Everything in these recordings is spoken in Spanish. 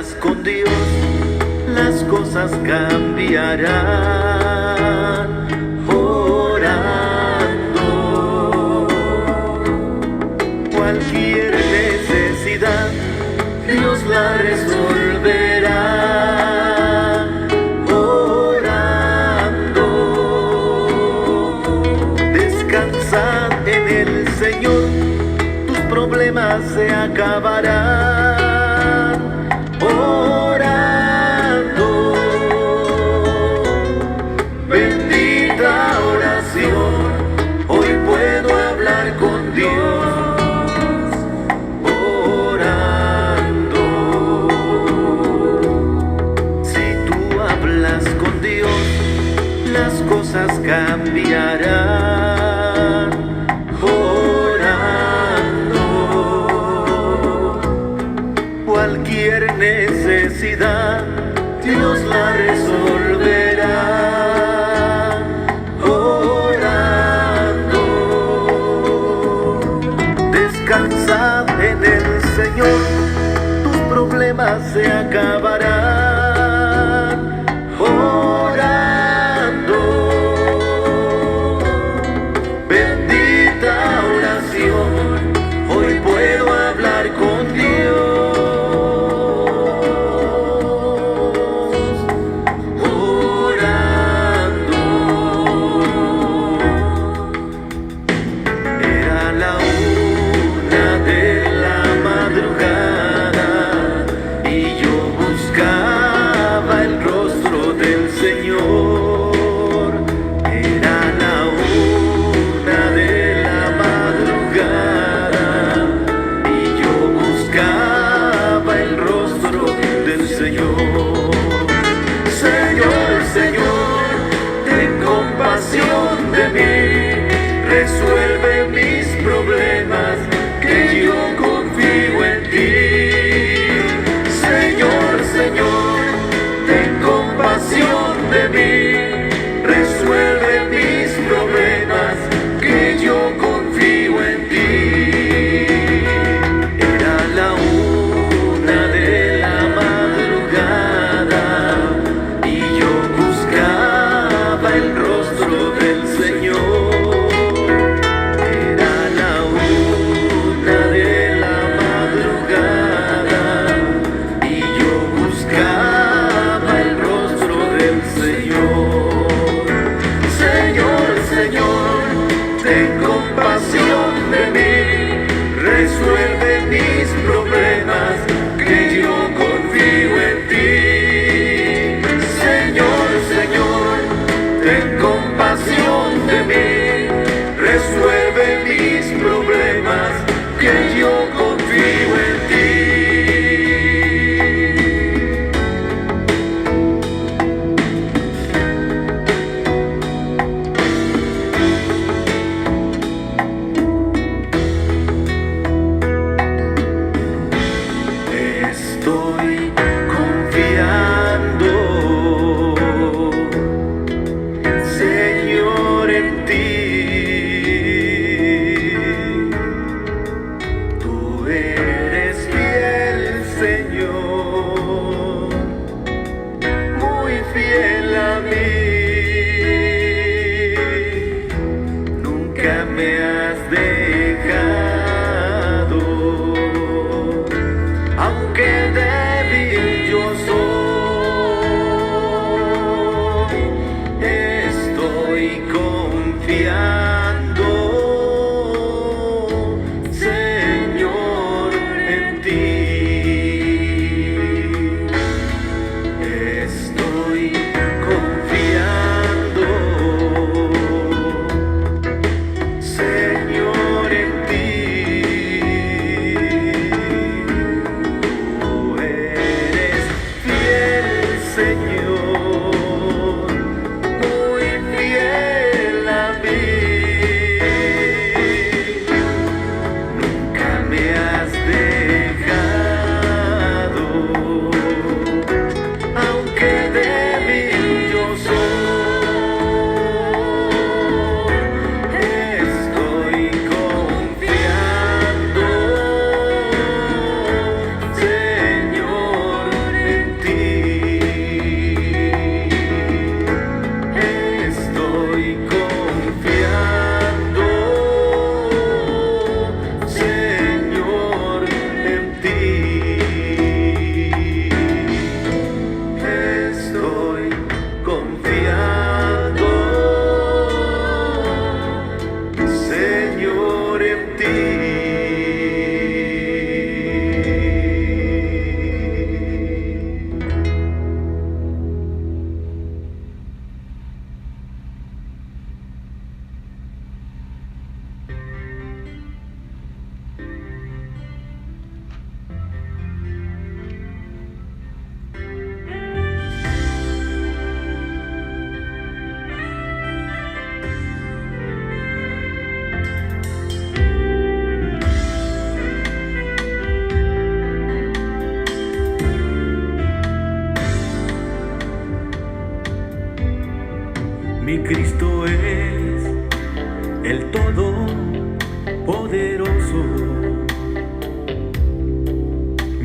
hablas con Dios, las cosas cambiarán. Orando, cualquier necesidad Dios la resolverá. Orando, descansad en el Señor, tus problemas se acabarán. Orando, bendita oración, hoy puedo hablar con Dios. Orando, si tú hablas con Dios, las cosas cambiarán. Orando, cualquier necesidad Dios la resolverá. Orando, descansad en el Señor, tus problemas se acabarán. Orando, bendita oración, hoy puedo hablar con Dios. Orando, era la 1 de la madrugada y yo buscaba el rostro del Señor. Era la 1 de la madrugada y yo buscaba el rostro del Señor. Señor, Señor, ten compasión de mí, resuelve mis problemas, que yo confío en ti. Señor, Señor, ten compasión de mí, resuelve mis problemas, que yo confío en ti. Era la 1 de la madrugada y yo buscaba el rostro del Señor. Era la 1 de la madrugada y yo buscaba el rostro del Señor. Señor, Señor, ten compasión de mí, resuelve mis problemas, que yo confío en ti. Señor, Señor, ten compasión de mí, resuelve mis problemas, que yo confío en ti.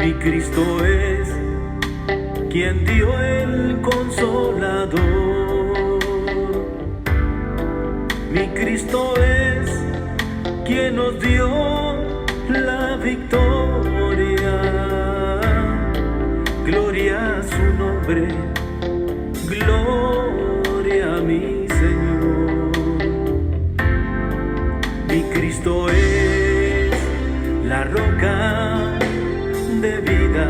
Mi Cristo es quien dio el consolador. Mi Cristo es quien nos dio la victoria. Gloria a su nombre, gloria a mi Señor. Mi Cristo es la roca de vida,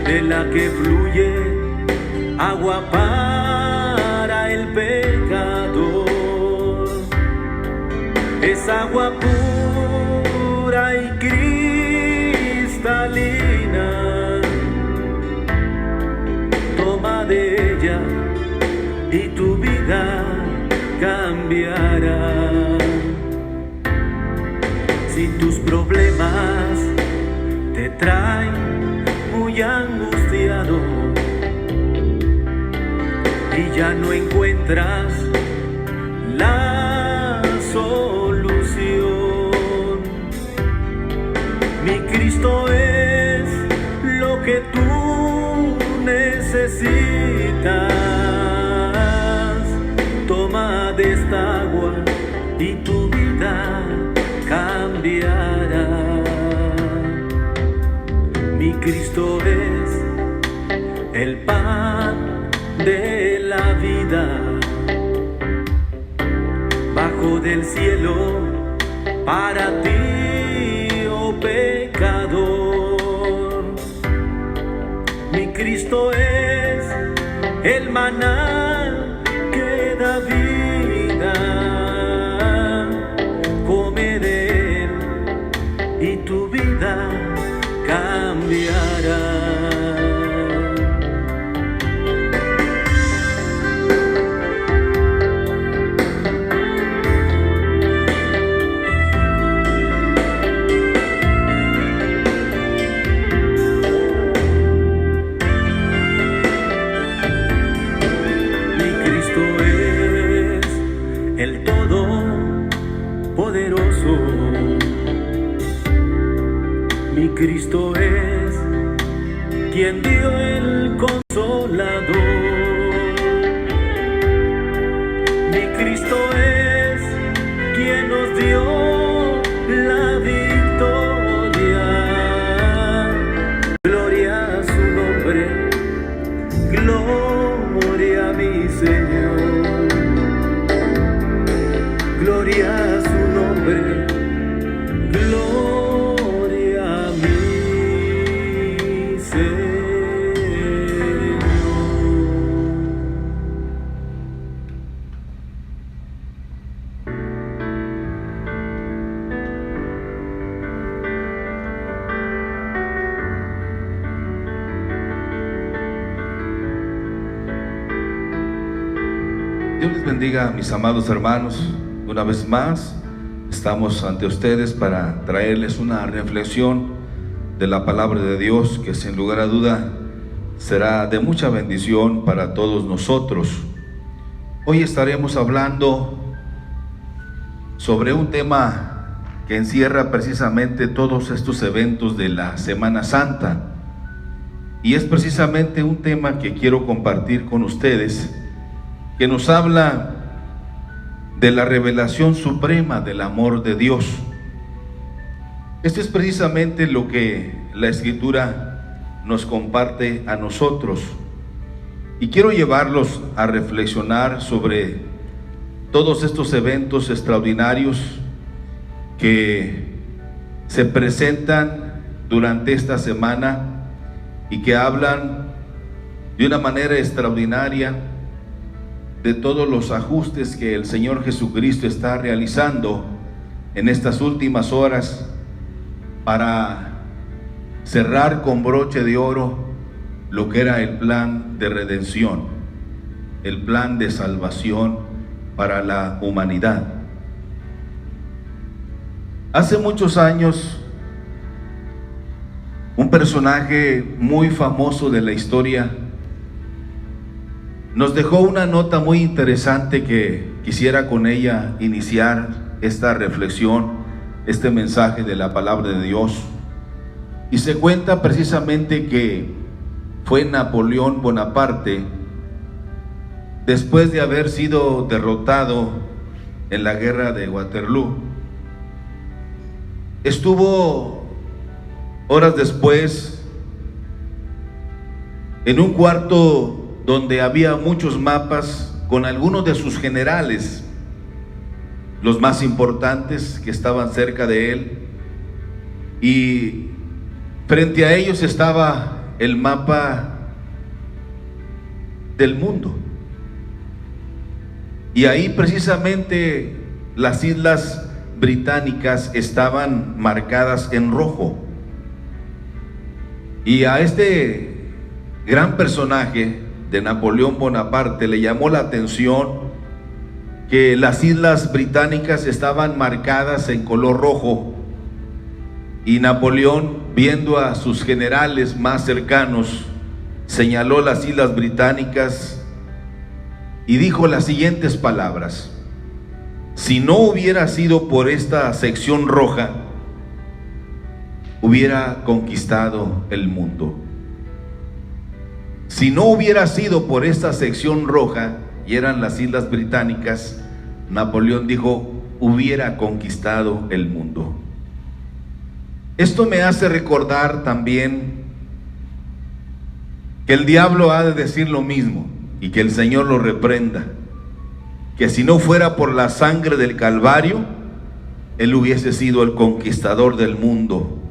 de la que fluye agua para el pecador. Es agua pura y cristalina. Toma de ella y tu vida cambiará. Si tus problemas te traen muy angustiado y ya no encuentras la solución, mi Cristo es lo que tú necesitas. Toma de esta agua y tu vida cambiará. Mi Cristo es el pan de la vida, bajo del cielo para ti, oh pecador. Mi Cristo es el maná que da vida. Come de él y tu vida cambiará. Mi Cristo es el Todopoderoso. Mi Cristo es quien dio el consolador. Mi Cristo es quien nos dio la victoria. Gloria a su nombre, gloria a mi Señor. Gloria a su nombre, gloria a mi Señor. Dios les bendiga, mis amados hermanos. Una vez más estamos ante ustedes para traerles una reflexión de la palabra de Dios que sin lugar a duda será de mucha bendición para todos nosotros. Hoy estaremos hablando sobre un tema que encierra precisamente todos estos eventos de la Semana Santa, y es precisamente un tema que quiero compartir con ustedes, que nos habla de la revelación suprema del amor de Dios. Esto es precisamente lo que la Escritura nos comparte a nosotros, y quiero llevarlos a reflexionar sobre todos estos eventos extraordinarios que se presentan durante esta semana y que hablan de una manera extraordinaria de todos los ajustes que el Señor Jesucristo está realizando en estas últimas horas para cerrar con broche de oro lo que era el plan de redención, el plan de salvación para la humanidad. Hace muchos años, un personaje muy famoso de la historia nos dejó una nota muy interesante que quisiera con ella iniciar esta reflexión, este mensaje de la palabra de Dios. Y se cuenta precisamente que fue Napoleón Bonaparte, después de haber sido derrotado en la guerra de Waterloo, estuvo horas después en un cuarto donde había muchos mapas con algunos de sus generales, los más importantes que estaban cerca de él, y frente a ellos estaba el mapa del mundo. Y ahí precisamente las islas británicas estaban marcadas en rojo. Y a este gran personaje de Napoleón Bonaparte le llamó la atención que las islas británicas estaban marcadas en color rojo. Y Napoleón, viendo a sus generales más cercanos, señaló las islas británicas y dijo las siguientes palabras: si no hubiera sido por esta sección roja, hubiera conquistado el mundo. Si no hubiera sido por esta sección roja, y eran las islas británicas, Napoleón dijo, hubiera conquistado el mundo. Esto me hace recordar también que el diablo ha de decir lo mismo, y que el Señor lo reprenda, que si no fuera por la sangre del Calvario, él hubiese sido el conquistador del mundo.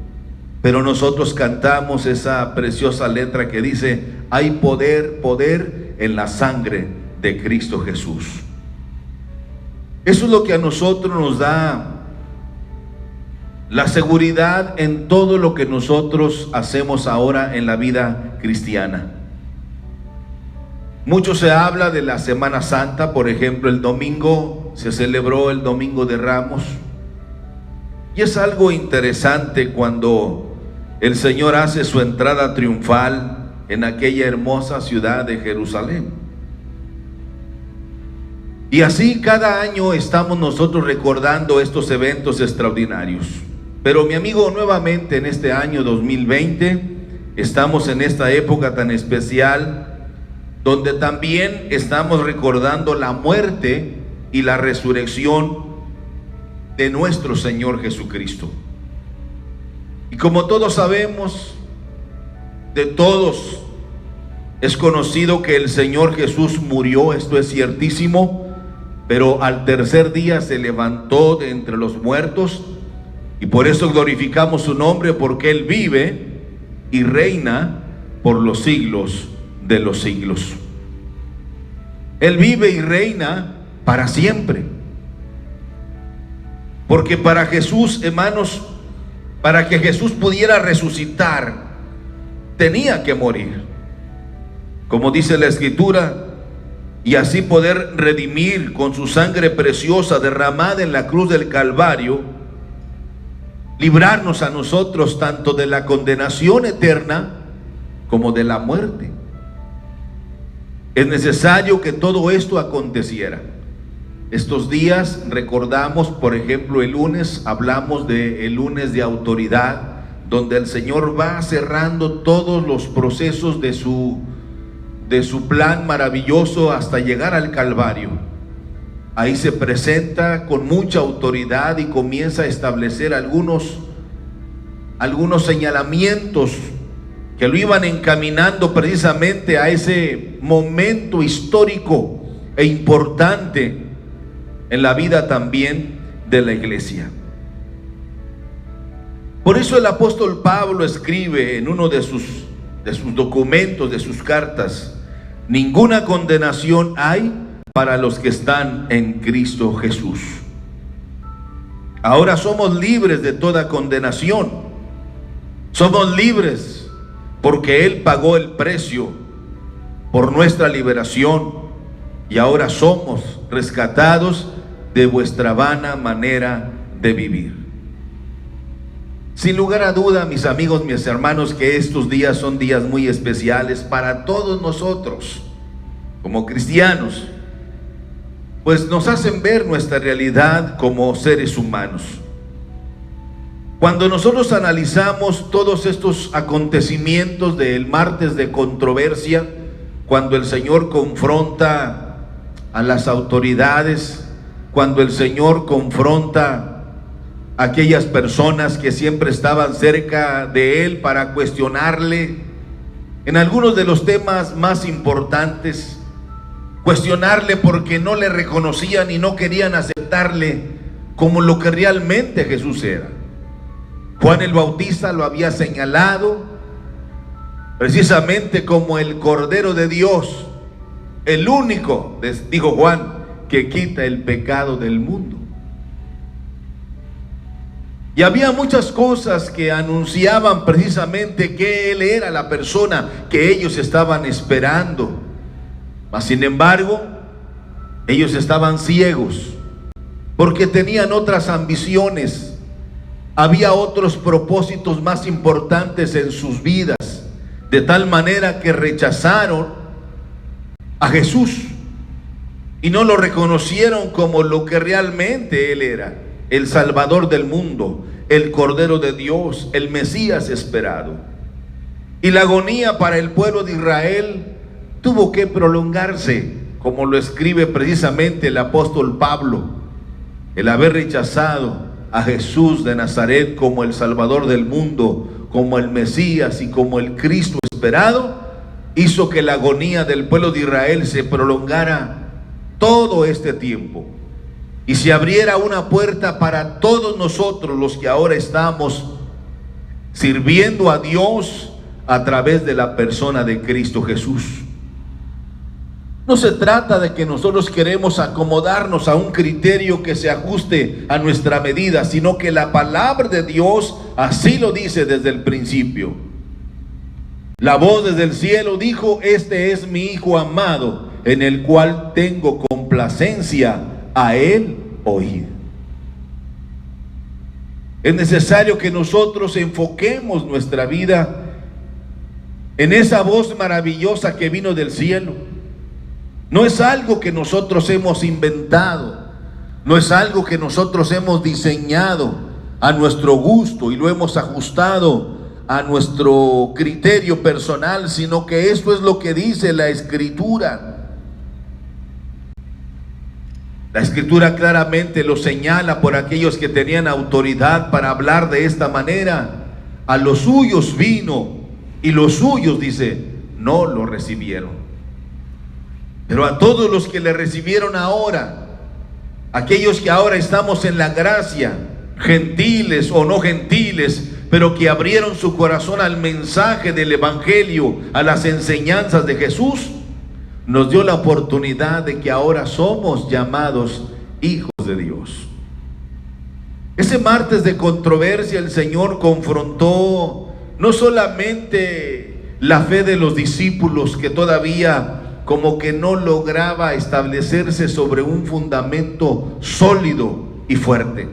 Pero nosotros cantamos esa preciosa letra que dice, hay poder, poder en la sangre de Cristo Jesús. Eso es lo que a nosotros nos da la seguridad en todo lo que nosotros hacemos ahora en la vida cristiana. Mucho se habla de la Semana Santa. Por ejemplo, el domingo se celebró el Domingo de Ramos, y es algo interesante cuando el Señor hace su entrada triunfal en aquella hermosa ciudad de Jerusalén. Y así cada año estamos nosotros recordando estos eventos extraordinarios. Pero mi amigo, nuevamente en este año 2020 estamos en esta época tan especial, donde también estamos recordando la muerte y la resurrección de nuestro Señor Jesucristo. Y como todos sabemos, de todos es conocido que el Señor Jesús murió, esto es ciertísimo, pero al tercer día se levantó de entre los muertos, y por eso glorificamos su nombre, porque Él vive y reina por los siglos de los siglos. Él vive y reina para siempre. Porque para Jesús, hermanos, para que Jesús pudiera resucitar, tenía que morir, como dice la Escritura, y así poder redimir con su sangre preciosa derramada en la cruz del Calvario, librarnos a nosotros tanto de la condenación eterna como de la muerte. Es necesario que todo esto aconteciera. Estos días recordamos, por ejemplo, el lunes, hablamos del lunes de autoridad, donde el Señor va cerrando todos los procesos de su plan maravilloso hasta llegar al Calvario. Ahí se presenta con mucha autoridad y comienza a establecer algunos señalamientos que lo iban encaminando precisamente a ese momento histórico e importante en la vida también de la iglesia. Por eso el apóstol Pablo escribe en uno de sus documentos, de sus cartas: ninguna condenación hay para los que están en Cristo Jesús. Ahora somos libres de toda condenación. Somos libres porque Él pagó el precio por nuestra liberación, y ahora somos rescatados de vuestra vana manera de vivir. Sin lugar a duda, mis amigos, mis hermanos, que estos días son días muy especiales para todos nosotros como cristianos, pues nos hacen ver nuestra realidad como seres humanos. Cuando nosotros analizamos todos estos acontecimientos del martes de controversia, cuando el Señor confronta a las autoridades, cuando el Señor confronta a aquellas personas que siempre estaban cerca de Él para cuestionarle en algunos de los temas más importantes, cuestionarle porque no le reconocían y no querían aceptarle como lo que realmente Jesús era. Juan el Bautista lo había señalado precisamente como el Cordero de Dios, el único, dijo Juan, que quita el pecado del mundo. Y había muchas cosas que anunciaban precisamente que Él era la persona que ellos estaban esperando. Mas sin embargo, ellos estaban ciegos porque tenían otras ambiciones. Había otros propósitos más importantes en sus vidas, de tal manera que rechazaron a Jesús y no lo reconocieron como lo que realmente Él era, el Salvador del mundo, el Cordero de Dios, el Mesías esperado. Y la agonía para el pueblo de Israel tuvo que prolongarse, como lo escribe precisamente el apóstol Pablo. El haber rechazado a Jesús de Nazaret como el Salvador del mundo, como el Mesías y como el Cristo esperado, hizo que la agonía del pueblo de Israel se prolongara todo este tiempo y se abriera una puerta para todos nosotros los que ahora estamos sirviendo a Dios a través de la persona de Cristo Jesús. No se trata de que nosotros queremos acomodarnos a un criterio que se ajuste a nuestra medida, sino que la palabra de Dios así lo dice desde el principio. La voz desde el cielo dijo: este es mi Hijo amado, en el cual tengo complacencia, a Él oíd. Es necesario que nosotros enfoquemos nuestra vida en esa voz maravillosa que vino del cielo. No es algo que nosotros hemos inventado, no es algo que nosotros hemos diseñado a nuestro gusto y lo hemos ajustado a nuestro criterio personal, sino que esto es lo que dice la Escritura. La Escritura claramente lo señala por aquellos que tenían autoridad para hablar de esta manera. A los suyos vino y los suyos, dice, no lo recibieron. Pero a todos los que le recibieron ahora, aquellos que ahora estamos en la gracia, gentiles o no gentiles, pero que abrieron su corazón al mensaje del Evangelio, a las enseñanzas de Jesús, nos dio la oportunidad de que ahora somos llamados hijos de Dios. Ese martes de controversia el Señor confrontó no solamente la fe de los discípulos, que todavía como que no lograba establecerse sobre un fundamento sólido y fuerte,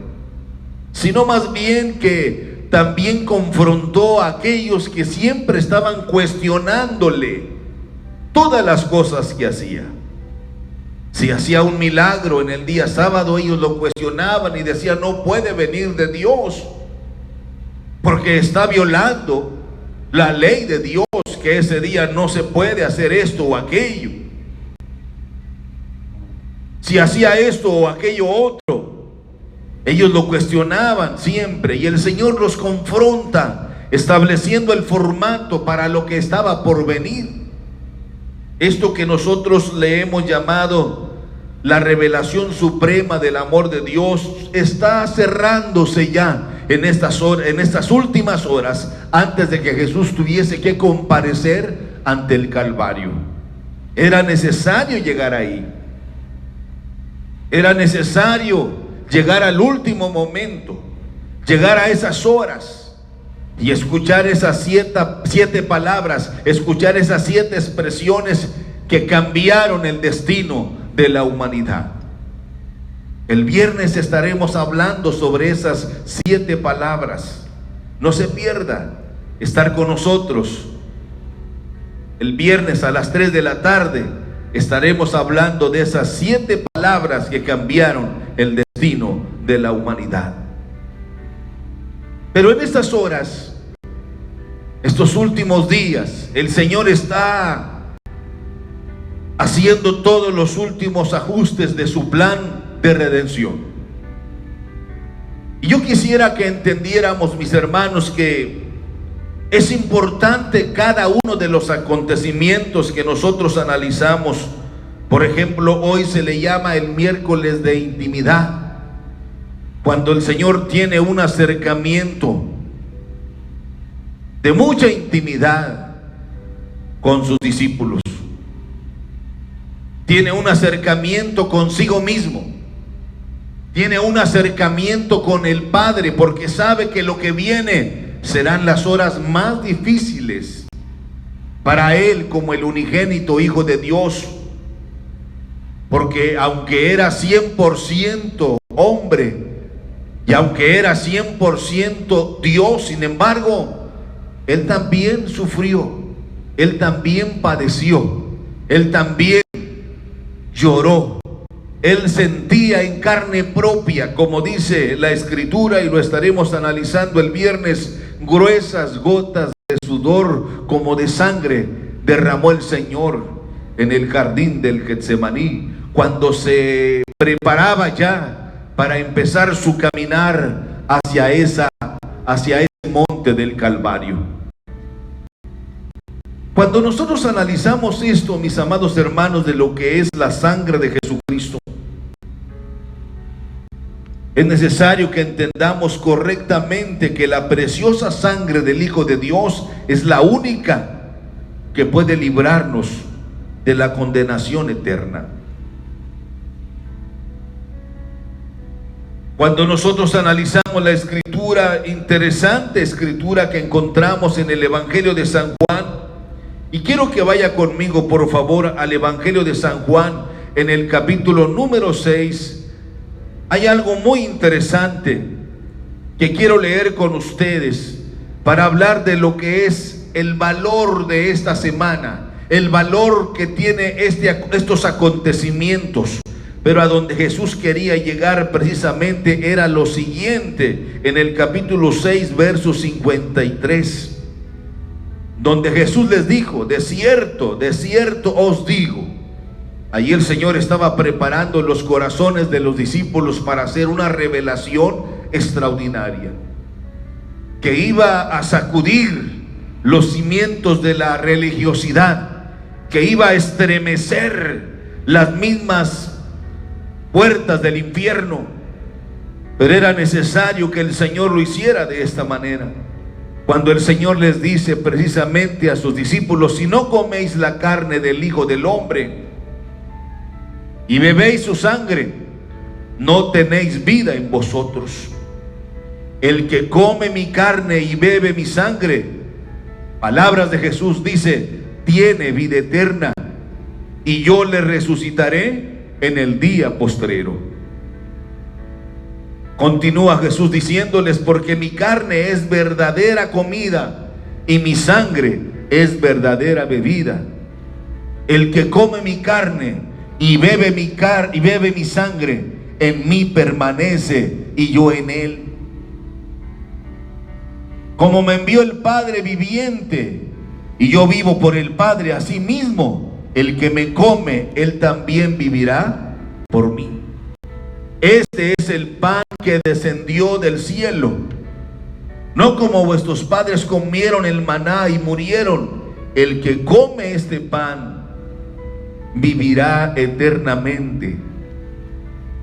sino más bien que también confrontó a aquellos que siempre estaban cuestionándole todas las cosas que hacía. Si hacía un milagro en el día sábado, ellos lo cuestionaban y decían: no puede venir de Dios, porque está violando la ley de Dios, que ese día no se puede hacer esto o aquello. Si hacía esto o aquello otro, ellos lo cuestionaban siempre, y el Señor los confronta, estableciendo el formato para lo que estaba por venir. Esto que nosotros le hemos llamado la revelación suprema del amor de Dios está cerrándose ya en estas últimas horas, antes de que Jesús tuviese que comparecer ante el Calvario. Era necesario llegar ahí. Era necesario llegar al último momento, llegar a esas horas y escuchar esas siete palabras, escuchar esas 7 expresiones que cambiaron el destino de la humanidad. El viernes estaremos hablando sobre esas 7 palabras. No se pierda estar con nosotros. El viernes a las 3 de la tarde estaremos hablando de esas 7 palabras que cambiaron el destino de la humanidad. Pero en estas horas, estos últimos días, el Señor está haciendo todos los últimos ajustes de su plan de redención. Y yo quisiera que entendiéramos, mis hermanos, que es importante cada uno de los acontecimientos que nosotros analizamos. Por ejemplo, hoy se le llama el miércoles de intimidad, cuando el Señor tiene un acercamiento de mucha intimidad con sus discípulos. Tiene un acercamiento consigo mismo. Tiene un acercamiento con el Padre, porque sabe que lo que viene serán las horas más difíciles para Él como el unigénito Hijo de Dios. Porque aunque era 100% hombre y aunque era 100% Dios, sin embargo, Él también sufrió, Él también padeció, Él también lloró. Él sentía en carne propia, como dice la Escritura, y lo estaremos analizando el viernes, gruesas gotas de sudor como de sangre derramó el Señor en el jardín del Getsemaní, cuando se preparaba ya para empezar su caminar hacia ese monte del Calvario. Cuando nosotros analizamos esto, mis amados hermanos, de lo que es la sangre de Jesucristo, es necesario que entendamos correctamente que la preciosa sangre del Hijo de Dios es la única que puede librarnos de la condenación eterna. Cuando nosotros analizamos la escritura, interesante escritura que encontramos en el Evangelio de San Juan, y quiero que vaya conmigo por favor al Evangelio de San Juan en el capítulo número 6, hay algo muy interesante que quiero leer con ustedes para hablar de lo que es el valor de esta semana, el valor que tiene estos acontecimientos. Pero a donde Jesús quería llegar precisamente era lo siguiente, en el capítulo 6, verso 53, donde Jesús les dijo: de cierto os digo. Allí el Señor estaba preparando los corazones de los discípulos para hacer una revelación extraordinaria, que iba a sacudir los cimientos de la religiosidad, que iba a estremecer las mismas puertas del infierno. Pero era necesario que el Señor lo hiciera de esta manera. Cuando el Señor les dice precisamente a sus discípulos: si no coméis la carne del Hijo del Hombre y bebéis su sangre, no tenéis vida en vosotros. El que come mi carne y bebe mi sangre, palabras de Jesús, dice, tiene vida eterna, y yo le resucitaré en el día postrero. Continúa Jesús diciéndoles: porque mi carne es verdadera comida y mi sangre es verdadera bebida. El que come mi carne y bebe mi sangre, en mí permanece y yo en él. Como me envió el Padre viviente y yo vivo por el Padre, así mismo el que me come, él también vivirá por mí. Este es el pan que descendió del cielo, no como vuestros padres comieron el maná y murieron. El que come este pan vivirá eternamente.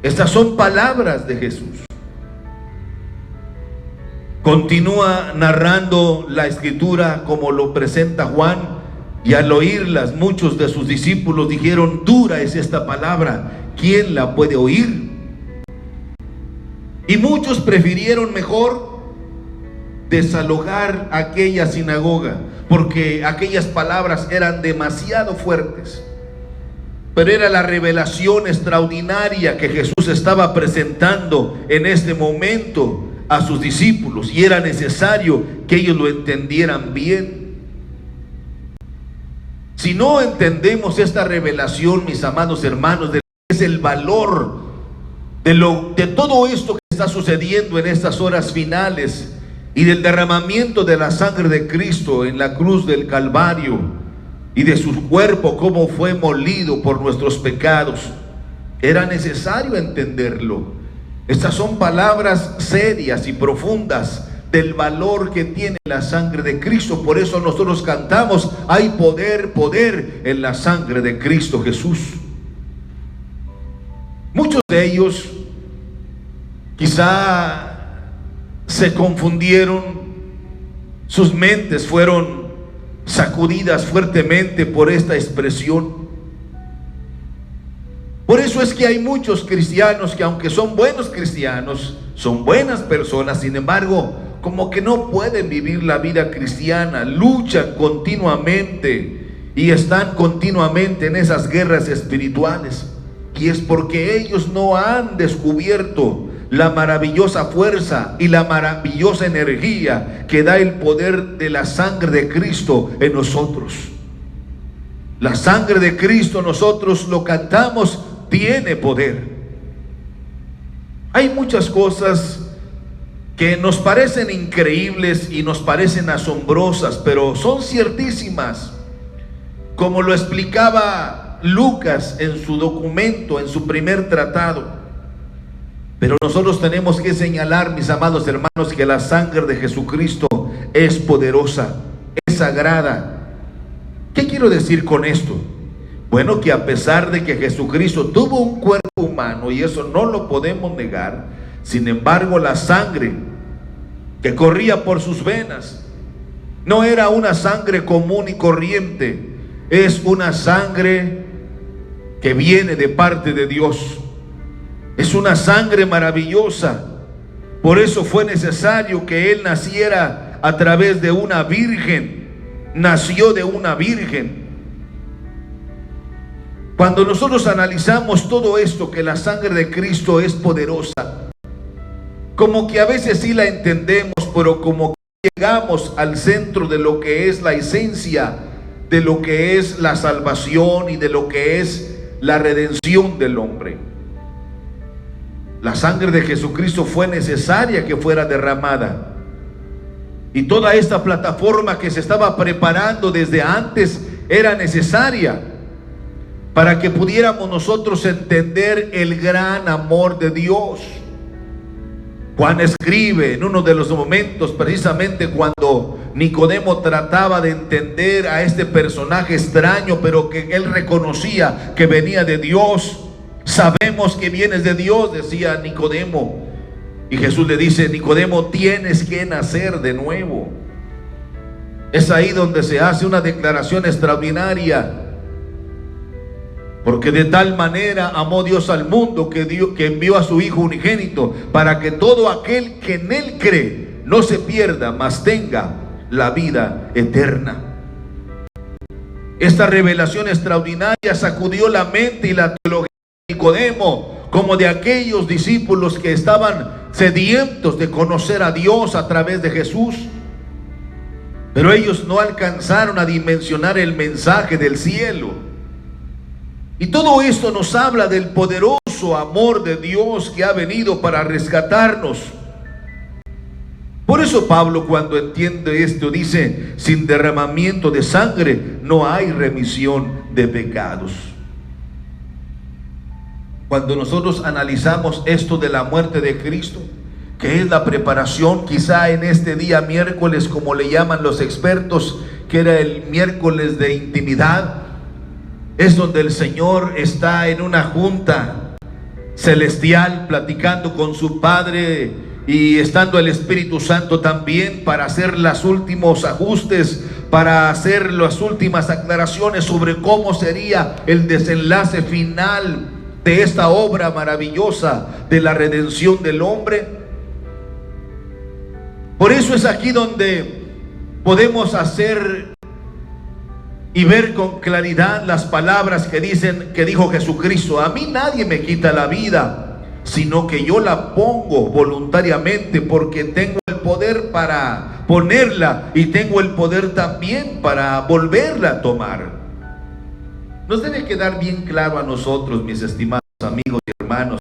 Estas son palabras de Jesús. Continúa narrando la escritura como lo presenta Juan, y al oírlas muchos de sus discípulos dijeron: dura es esta palabra, ¿quién la puede oír? Y muchos prefirieron mejor desalojar aquella sinagoga, porque aquellas palabras eran demasiado fuertes. Pero era la revelación extraordinaria que Jesús estaba presentando en este momento a sus discípulos, y era necesario que ellos lo entendieran bien. Si no entendemos esta revelación, mis amados hermanos, de lo que es el valor de todo esto que está sucediendo en estas horas finales, y del derramamiento de la sangre de Cristo en la cruz del Calvario y de su cuerpo, cómo fue molido por nuestros pecados. Era necesario entenderlo. Estas son palabras serias y profundas del valor que tiene la sangre de Cristo. Por eso nosotros cantamos: hay poder, poder en la sangre de Cristo Jesús. Muchos de ellos quizá se confundieron, sus mentes fueron sacudidas fuertemente por esta expresión. Por eso es que hay muchos cristianos que, aunque son buenos cristianos, son buenas personas, sin embargo, como que no pueden vivir la vida cristiana, luchan continuamente y están continuamente en esas guerras espirituales. Y es porque ellos no han descubierto la maravillosa fuerza y la maravillosa energía que da el poder de la sangre de Cristo en nosotros. La sangre de Cristo, nosotros lo cantamos, tiene poder. Hay muchas cosas que nos parecen increíbles y nos parecen asombrosas, pero son ciertísimas, como lo explicaba Lucas en su documento, en su primer tratado. Pero nosotros tenemos que señalar, mis amados hermanos, que la sangre de Jesucristo es poderosa, es sagrada. ¿Qué quiero decir con esto? Bueno, que a pesar de que Jesucristo tuvo un cuerpo humano, y eso no lo podemos negar, sin embargo, la sangre que corría por sus venas no era una sangre común y corriente, es una sangre que viene de parte de Dios. Es una sangre maravillosa. Por eso fue necesario que Él naciera a través de una virgen. Nació de una virgen. Cuando nosotros analizamos todo esto, que la sangre de Cristo es poderosa, como que a veces sí la entendemos, pero como que llegamos al centro de lo que es la esencia, de lo que es la salvación y de lo que es la redención del hombre. La sangre de Jesucristo fue necesaria que fuera derramada. Y toda esta plataforma que se estaba preparando desde antes era necesaria para que pudiéramos nosotros entender el gran amor de Dios. Juan escribe en uno de los momentos, precisamente cuando Nicodemo trataba de entender a este personaje extraño, pero que él reconocía que venía de Dios. Sabemos que vienes de Dios, decía Nicodemo. Y Jesús le dice: Nicodemo, tienes que nacer de nuevo. Es ahí donde se hace una declaración extraordinaria. Porque de tal manera amó Dios al mundo que envió a su Hijo unigénito, para que todo aquel que en Él cree no se pierda, mas tenga la vida eterna. Esta revelación extraordinaria sacudió la mente y la teología de Nicodemo, como de aquellos discípulos que estaban sedientos de conocer a Dios a través de Jesús. Pero ellos no alcanzaron a dimensionar el mensaje del cielo. Y todo esto nos habla del poderoso amor de Dios que ha venido para rescatarnos. Por eso Pablo, cuando entiende esto, dice: sin derramamiento de sangre no hay remisión de pecados. Cuando nosotros analizamos esto de la muerte de Cristo, que es la preparación, quizá en este día miércoles, como le llaman los expertos, que era el miércoles de intimidad, es donde el Señor está en una junta celestial platicando con su Padre, y estando el Espíritu Santo también, para hacer los últimos ajustes, para hacer las últimas aclaraciones sobre cómo sería el desenlace final de esta obra maravillosa de la redención del hombre. Por eso es aquí donde podemos hacer y ver con claridad las palabras que dijo Jesucristo: a mí nadie me quita la vida, sino que yo la pongo voluntariamente, porque tengo el poder para ponerla y tengo el poder también para volverla a tomar. Nos debe quedar bien claro a nosotros, mis estimados amigos y hermanos,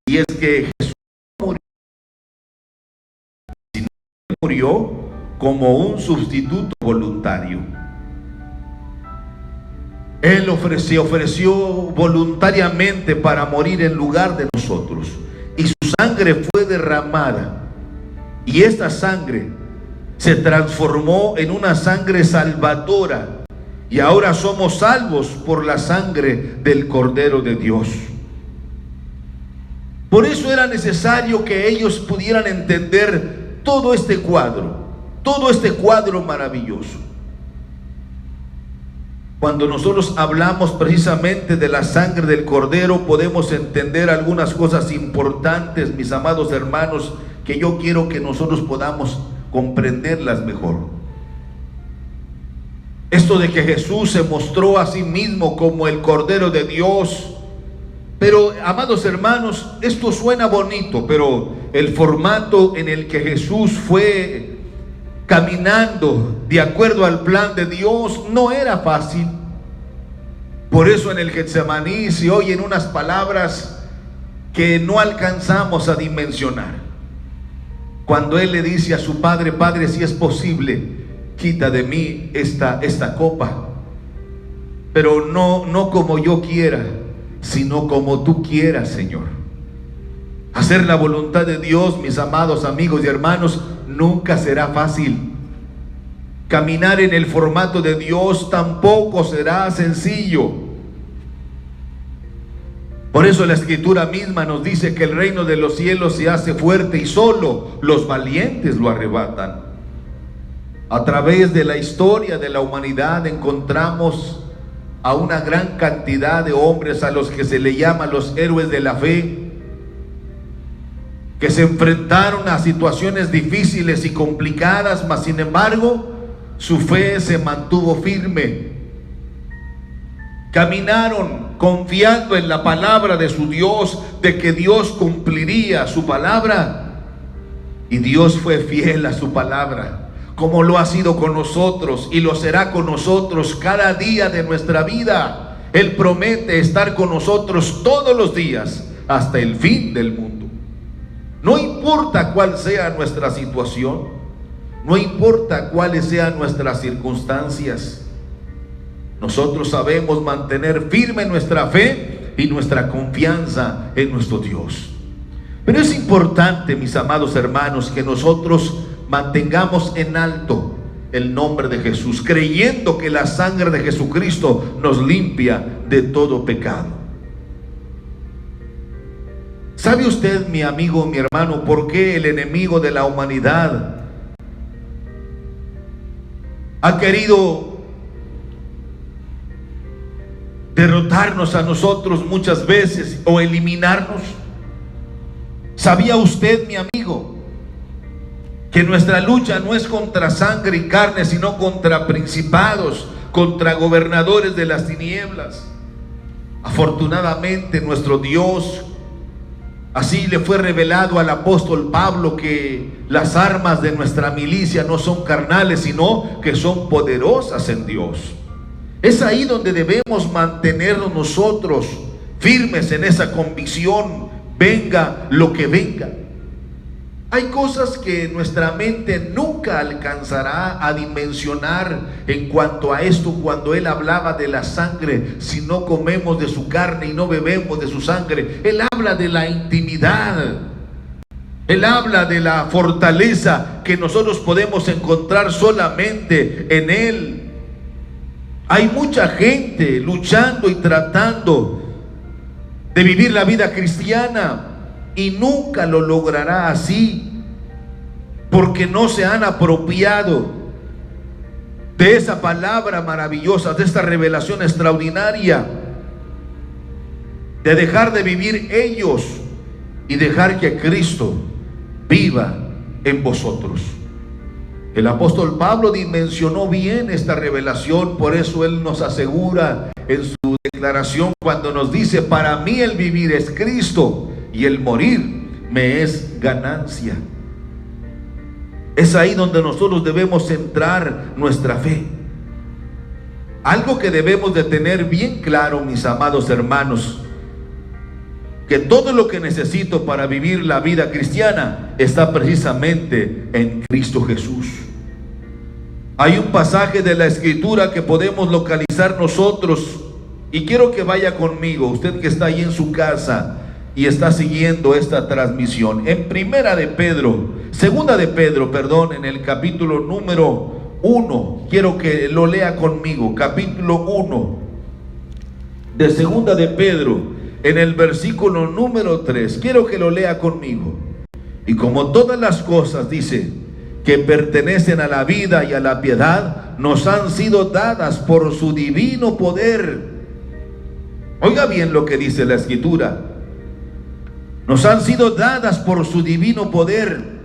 y es que Jesús murió, sino que murió como un sustituto voluntario. Él se ofreció voluntariamente para morir en lugar de nosotros. Y su sangre fue derramada. Y esta sangre se transformó en una sangre salvadora. Y ahora somos salvos por la sangre del Cordero de Dios. Por eso era necesario que ellos pudieran entender todo este cuadro maravilloso. Cuando nosotros hablamos precisamente de la sangre del Cordero, podemos entender algunas cosas importantes, mis amados hermanos, que yo quiero que nosotros podamos comprenderlas mejor. Esto de que Jesús se mostró a sí mismo como el Cordero de Dios. Pero, amados hermanos, esto suena bonito, pero el formato en el que Jesús fue caminando de acuerdo al plan de Dios no era fácil. Por eso en el Getsemaní se oyen unas palabras que no alcanzamos a dimensionar. Cuando Él le dice a su Padre: Padre, si es posible, quita de mí esta copa, pero no como yo quiera, sino como tú quieras, Señor. Hacer la voluntad de Dios, mis amados amigos y hermanos, nunca será fácil. Caminar en el formato de Dios tampoco será sencillo. Por eso la Escritura misma nos dice que el reino de los cielos se hace fuerte y solo los valientes lo arrebatan. A través de la historia de la humanidad encontramos a una gran cantidad de hombres a los que se le llama los héroes de la fe, que se enfrentaron a situaciones difíciles y complicadas, mas sin embargo su fe se mantuvo firme. Caminaron confiando en la palabra de su Dios, de que Dios cumpliría su palabra, y Dios fue fiel a su palabra, como lo ha sido con nosotros y lo será con nosotros cada día de nuestra vida. Él promete estar con nosotros todos los días hasta el fin del mundo. No importa cuál sea nuestra situación, no importa cuáles sean nuestras circunstancias, nosotros sabemos mantener firme nuestra fe y nuestra confianza en nuestro Dios. Pero es importante, mis amados hermanos, que nosotros mantengamos en alto el nombre de Jesús, creyendo que la sangre de Jesucristo nos limpia de todo pecado. ¿Sabe usted, mi amigo, mi hermano, por qué el enemigo de la humanidad ha querido derrotarnos a nosotros muchas veces o eliminarnos? ¿Sabía usted, mi amigo, que nuestra lucha no es contra sangre y carne, sino contra principados, contra gobernadores de las tinieblas? Afortunadamente nuestro Dios, así le fue revelado al apóstol Pablo, que las armas de nuestra milicia no son carnales, sino que son poderosas en Dios. Es ahí donde debemos mantenernos nosotros firmes en esa convicción, venga lo que venga. Hay cosas que nuestra mente nunca alcanzará a dimensionar en cuanto a esto, cuando Él hablaba de la sangre. Si no comemos de su carne y no bebemos de su sangre, Él habla de la intimidad. Él habla de la fortaleza que nosotros podemos encontrar solamente en Él. Hay mucha gente luchando y tratando de vivir la vida cristiana y nunca lo logrará así, porque no se han apropiado de esa palabra maravillosa, de esta revelación extraordinaria, de dejar de vivir ellos y dejar que Cristo viva en vosotros. El apóstol Pablo dimensionó bien esta revelación, por eso él nos asegura en su declaración cuando nos dice: para mí el vivir es Cristo y el morir me es ganancia. Es ahí donde nosotros debemos centrar nuestra fe. Algo que debemos de tener bien claro, mis amados hermanos, que todo lo que necesito para vivir la vida cristiana está precisamente en Cristo Jesús. Hay un pasaje de la Escritura que podemos localizar nosotros, y quiero que vaya conmigo, usted que está ahí en su casa y está siguiendo esta transmisión, en segunda de Pedro, en el capítulo número 1, quiero que lo lea conmigo, capítulo 1 de segunda de Pedro, en el versículo número 3, quiero que lo lea conmigo. Y como todas las cosas, dice, que pertenecen a la vida y a la piedad, nos han sido dadas por su divino poder. Oiga bien lo que dice la Escritura. Nos han sido dadas por su divino poder,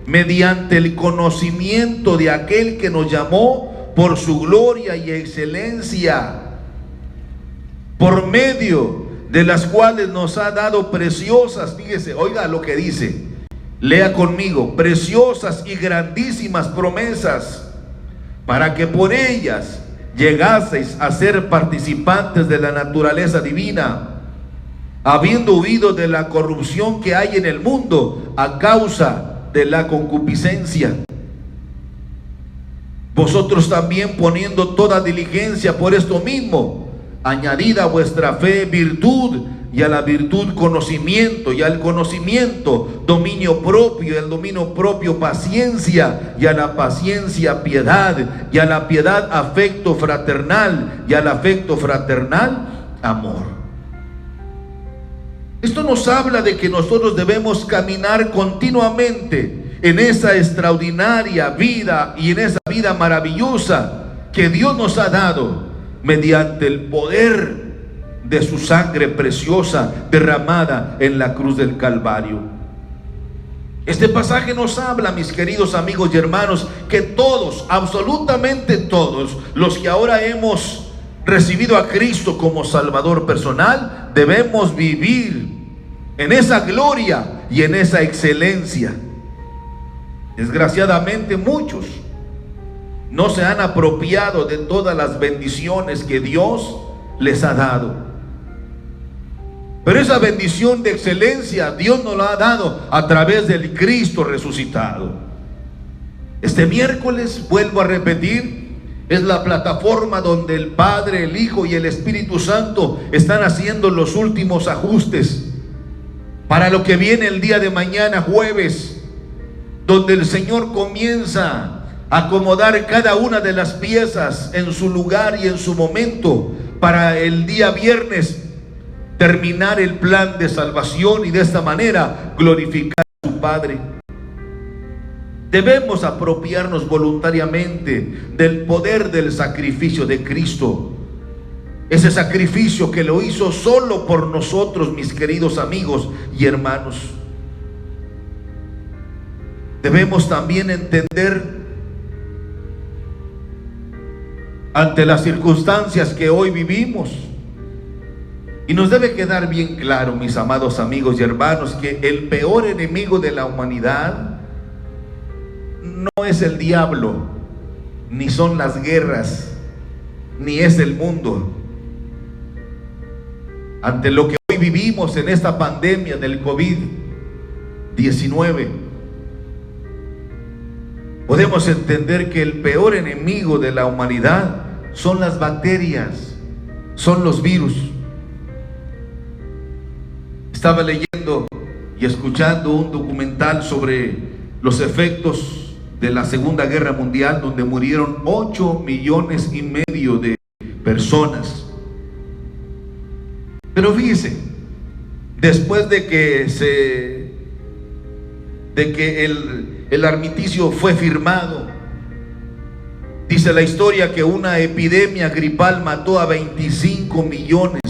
mediante el conocimiento de aquel que nos llamó por su gloria y excelencia, por medio de las cuales nos ha dado preciosas, fíjese, oiga lo que dice, lea conmigo, preciosas y grandísimas promesas, para que por ellas llegaseis a ser participantes de la naturaleza divina, habiendo huido de la corrupción que hay en el mundo a causa de la concupiscencia. Vosotros también, poniendo toda diligencia por esto mismo, añadid a vuestra fe virtud, y a la virtud conocimiento, y al conocimiento dominio propio, y al dominio propio paciencia, y a la paciencia piedad, y a la piedad afecto fraternal, y al afecto fraternal amor. Esto nos habla de que nosotros debemos caminar continuamente en esa extraordinaria vida y en esa vida maravillosa que Dios nos ha dado mediante el poder de su sangre preciosa derramada en la cruz del Calvario. Este pasaje nos habla, mis queridos amigos y hermanos, que todos, absolutamente todos, los que ahora hemos recibido a Cristo como Salvador personal, debemos vivir en esa gloria y en esa excelencia. Desgraciadamente muchos no se han apropiado de todas las bendiciones que Dios les ha dado. Pero esa bendición de excelencia Dios nos la ha dado a través del Cristo resucitado. Este miércoles, vuelvo a repetir, es la plataforma donde el Padre, el Hijo y el Espíritu Santo están haciendo los últimos ajustes para lo que viene el día de mañana, jueves, donde el Señor comienza a acomodar cada una de las piezas en su lugar y en su momento, para el día viernes terminar el plan de salvación y de esta manera glorificar a su Padre. Debemos apropiarnos voluntariamente del poder del sacrificio de Cristo, ese sacrificio que lo hizo solo por nosotros, mis queridos amigos y hermanos. Debemos también entender, ante las circunstancias que hoy vivimos, y nos debe quedar bien claro, mis amados amigos y hermanos, que el peor enemigo de la humanidad no es el diablo, ni son las guerras, ni es el mundo. Ante lo que hoy vivimos en esta pandemia del COVID-19, podemos entender que el peor enemigo de la humanidad son las bacterias, son los virus. Estaba leyendo y escuchando un documental sobre los efectos de la Segunda Guerra Mundial, donde murieron 8,5 millones de personas. Pero fíjese, después de que el armisticio fue firmado, dice la historia que una epidemia gripal mató a 25 millones.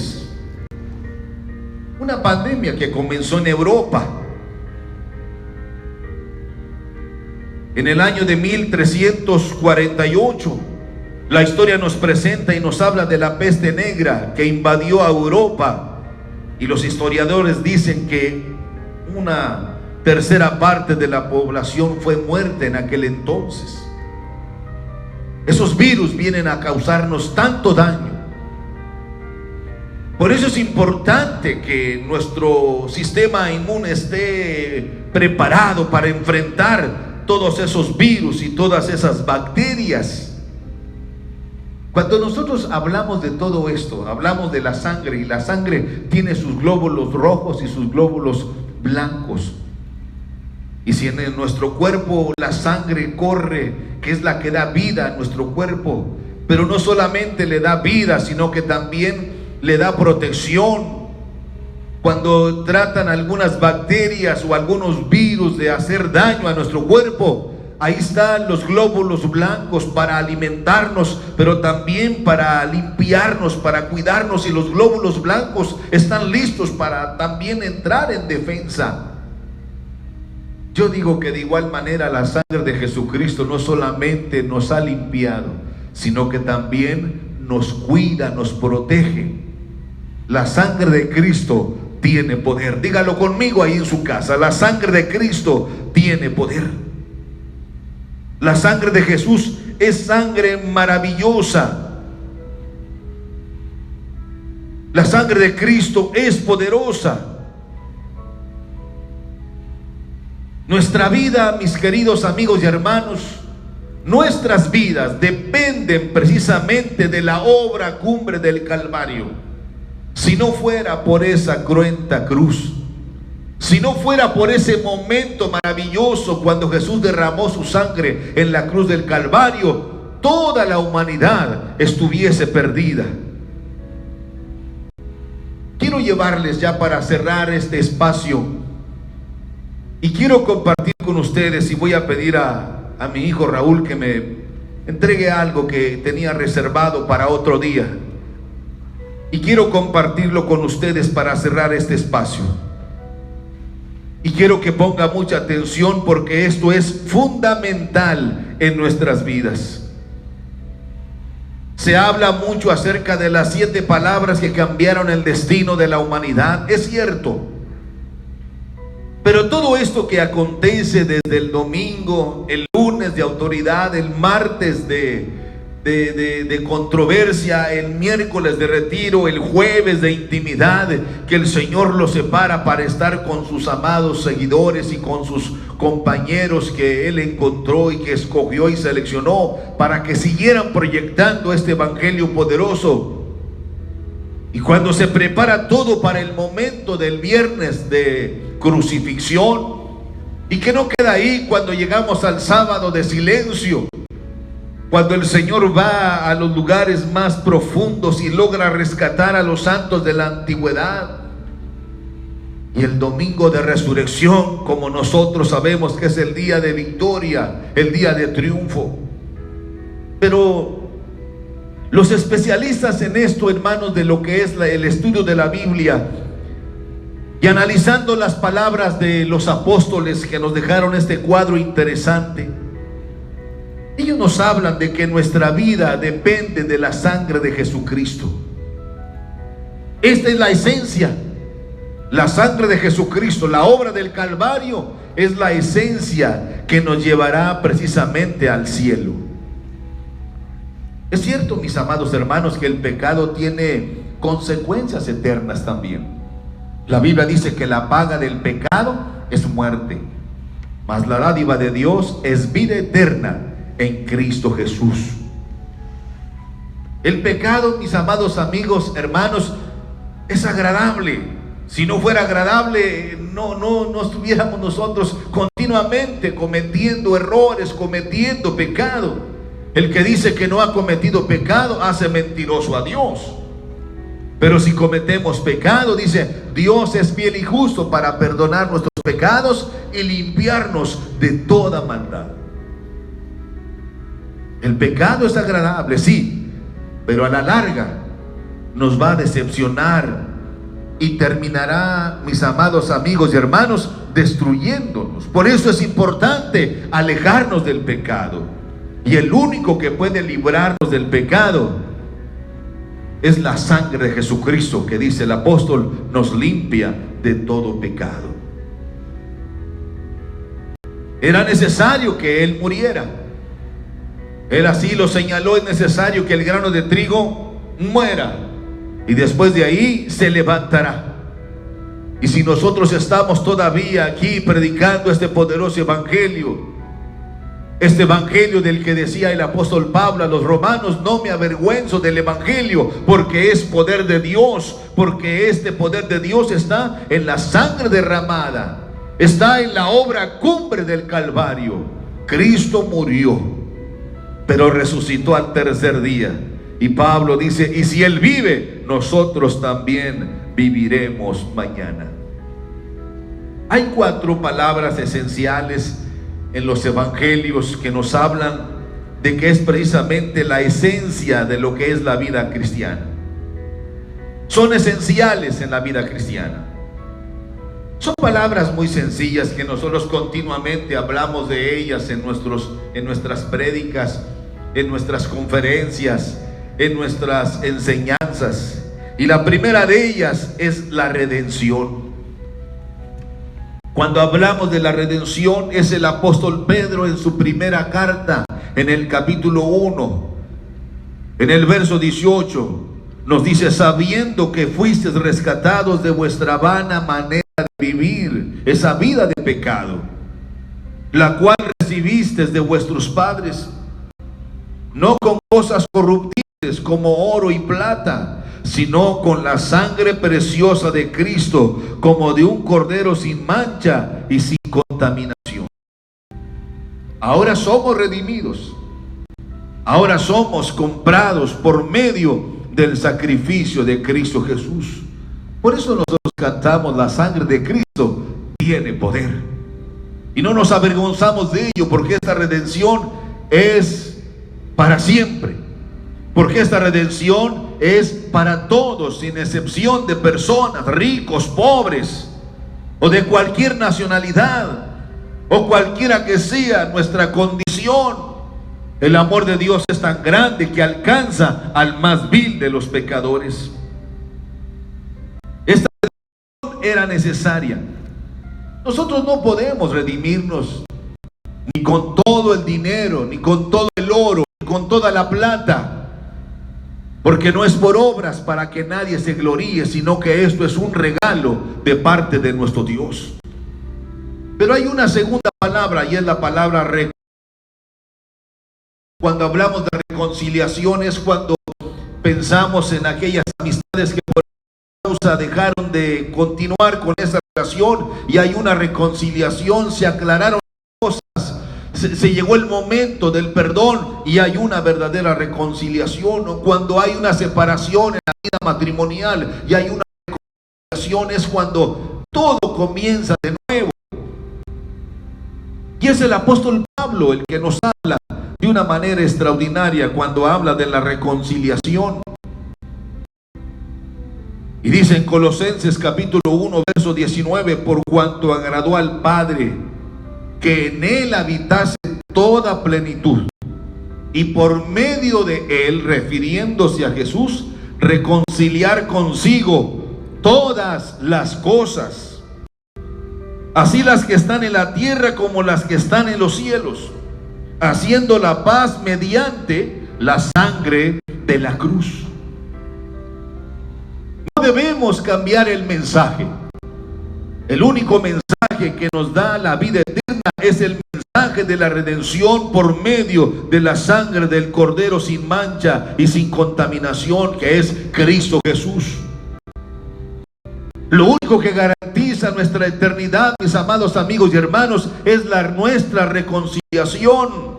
Una pandemia que comenzó en Europa en el año de 1348. La historia nos presenta y nos habla de la peste negra que invadió a Europa, y los historiadores dicen que una tercera parte de la población fue muerta en aquel entonces. Esos virus vienen a causarnos tanto daño Por eso es importante que nuestro sistema inmune esté preparado para enfrentar todos esos virus y todas esas bacterias. Cuando nosotros hablamos de todo esto, hablamos de la sangre, y la sangre tiene sus glóbulos rojos y sus glóbulos blancos. Y si en nuestro cuerpo la sangre corre, que es la que da vida a nuestro cuerpo, pero no solamente le da vida, sino que también le da protección. Cuando tratan algunas bacterias o algunos virus de hacer daño a nuestro cuerpo, ahí están los glóbulos blancos para alimentarnos, pero también para limpiarnos, para cuidarnos, y los glóbulos blancos están listos para también entrar en defensa. Yo digo que de igual manera la sangre de Jesucristo no solamente nos ha limpiado, sino que también nos cuida, nos protege. La sangre de Cristo tiene poder. Dígalo conmigo ahí en su casa: la sangre de Cristo tiene poder. La sangre de Jesús es sangre maravillosa. La sangre de Cristo es poderosa. Nuestra vida, mis queridos amigos y hermanos, nuestras vidas dependen precisamente de la obra cumbre del Calvario. Si no fuera por esa cruenta cruz, si no fuera por ese momento maravilloso cuando Jesús derramó su sangre en la cruz del Calvario, toda la humanidad estuviese perdida. Quiero llevarles ya para cerrar este espacio, y quiero compartir con ustedes, y voy a pedir a mi hijo Raúl que me entregue algo que tenía reservado para otro día, y quiero compartirlo con ustedes para cerrar este espacio. Y quiero que ponga mucha atención, porque esto es fundamental en nuestras vidas. Se habla mucho acerca de las 7 palabras que cambiaron el destino de la humanidad. Es cierto. Pero todo esto que acontece desde el domingo, el lunes de autoridad, el martes de controversia, el miércoles de retiro, el jueves de intimidad, que el Señor los separa para estar con sus amados seguidores y con sus compañeros que Él encontró y que escogió y seleccionó para que siguieran proyectando este evangelio poderoso. Y cuando se prepara todo para el momento del viernes de crucifixión, y que no queda ahí cuando llegamos al sábado de silencio, cuando el Señor va a los lugares más profundos y logra rescatar a los santos de la antigüedad, y el domingo de resurrección, como nosotros sabemos que es el día de victoria, el día de triunfo. Pero los especialistas en esto, hermanos, de lo que es el estudio de la Biblia, y analizando las palabras de los apóstoles que nos dejaron este cuadro interesante, ellos nos hablan de que nuestra vida depende de la sangre de Jesucristo. Esta es la esencia. La sangre de Jesucristo, la obra del Calvario, es la esencia que nos llevará precisamente al cielo. Es cierto, mis amados hermanos, que el pecado tiene consecuencias eternas también. La Biblia dice que la paga del pecado es muerte, mas la dádiva de Dios es vida eterna en Cristo Jesús. El pecado, mis amados amigos, hermanos, es agradable. Si no fuera agradable, no estuviéramos nosotros continuamente cometiendo errores, cometiendo pecado. El que dice que no ha cometido pecado hace mentiroso a Dios. Pero si cometemos pecado, dice, Dios es fiel y justo para perdonar nuestros pecados y limpiarnos de toda maldad. El pecado es agradable, sí, pero a la larga nos va a decepcionar y terminará, mis amados amigos y hermanos, destruyéndonos. Por eso es importante alejarnos del pecado. Y el único que puede librarnos del pecado es la sangre de Jesucristo, que dice el apóstol, nos limpia de todo pecado. Era necesario que Él muriera. Él así lo señaló: es necesario que el grano de trigo muera y después de ahí se levantará. Y si nosotros estamos todavía aquí predicando este poderoso evangelio, este evangelio del que decía el apóstol Pablo a los romanos: no me avergüenzo del evangelio, porque es poder de Dios, porque este poder de Dios está en la sangre derramada, está en la obra cumbre del Calvario. Cristo murió, pero resucitó al tercer día. Y Pablo dice: y si Él vive, nosotros también viviremos mañana. Hay 4 palabras esenciales en los evangelios que nos hablan de que es precisamente la esencia de lo que es la vida cristiana. Son esenciales en la vida cristiana. Son palabras muy sencillas que nosotros continuamente hablamos de ellas en nuestras prédicas, en nuestras conferencias, en nuestras enseñanzas. Y la primera de ellas es la redención. Cuando hablamos de la redención, es el apóstol Pedro en su primera carta, en el capítulo 1, en el verso 18, nos dice: sabiendo que fuisteis rescatados de vuestra vana manera de vivir, esa vida de pecado, la cual recibisteis de vuestros padres, no con cosas corruptibles como oro y plata, sino con la sangre preciosa de Cristo, como de un cordero sin mancha y sin contaminación. Ahora somos redimidos, ahora somos comprados por medio del sacrificio de Cristo Jesús. Por eso nosotros cantamos: la sangre de Cristo tiene poder. Y no nos avergonzamos de ello, porque esta redención es para siempre. Porque esta redención es para todos, sin excepción de personas, ricos, pobres, o de cualquier nacionalidad, o cualquiera que sea nuestra condición. El amor de Dios es tan grande que alcanza al más vil de los pecadores. Esta redención era necesaria. Nosotros no podemos redimirnos ni con todo el dinero, ni con todo el oro, ni con toda la plata, porque no es por obras para que nadie se gloríe, sino que esto es un regalo de parte de nuestro Dios. Pero hay una segunda palabra, y es la palabra reconciliación. Cuando hablamos de reconciliación, es cuando pensamos en aquellas amistades que por causa dejaron de continuar con esa relación, y hay una reconciliación, se aclararon cosas, se llegó el momento del perdón y hay una verdadera reconciliación. O cuando hay una separación en la vida matrimonial y hay una reconciliación, es cuando todo comienza de nuevo. Y es el apóstol Pablo el que nos habla de una manera extraordinaria cuando habla de la reconciliación. Y dice en Colosenses capítulo 1 verso 19: por cuanto agradó al Padre que en Él habitase toda plenitud, y por medio de Él, refiriéndose a Jesús, reconciliar consigo todas las cosas, así las que están en la tierra como las que están en los cielos, haciendo la paz mediante la sangre de la cruz. No debemos cambiar el mensaje. El único mensaje que nos da la vida eterna es el mensaje de la redención por medio de la sangre del Cordero sin mancha y sin contaminación, que es Cristo Jesús. Lo único que garantiza nuestra eternidad, mis amados amigos y hermanos, es nuestra reconciliación.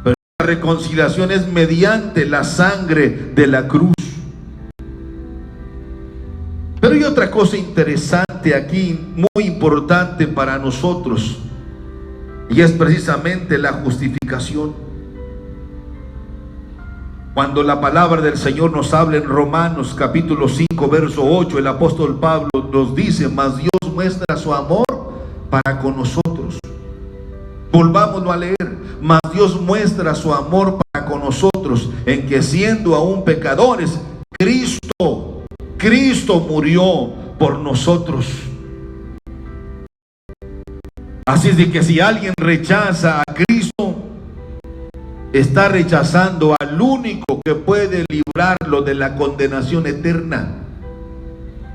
Pero la reconciliación es mediante la sangre de la cruz. Pero hay otra cosa interesante aquí, muy importante para nosotros, y es precisamente la justificación. Cuando la palabra del Señor nos habla en Romanos capítulo 5 verso 8, el apóstol Pablo nos dice: mas Dios muestra su amor para con nosotros. Volvámoslo a leer: mas Dios muestra su amor para con nosotros, en que siendo aún pecadores, Cristo murió por nosotros. Así es de que si alguien rechaza a Cristo, está rechazando al único que puede librarlo de la condenación eterna.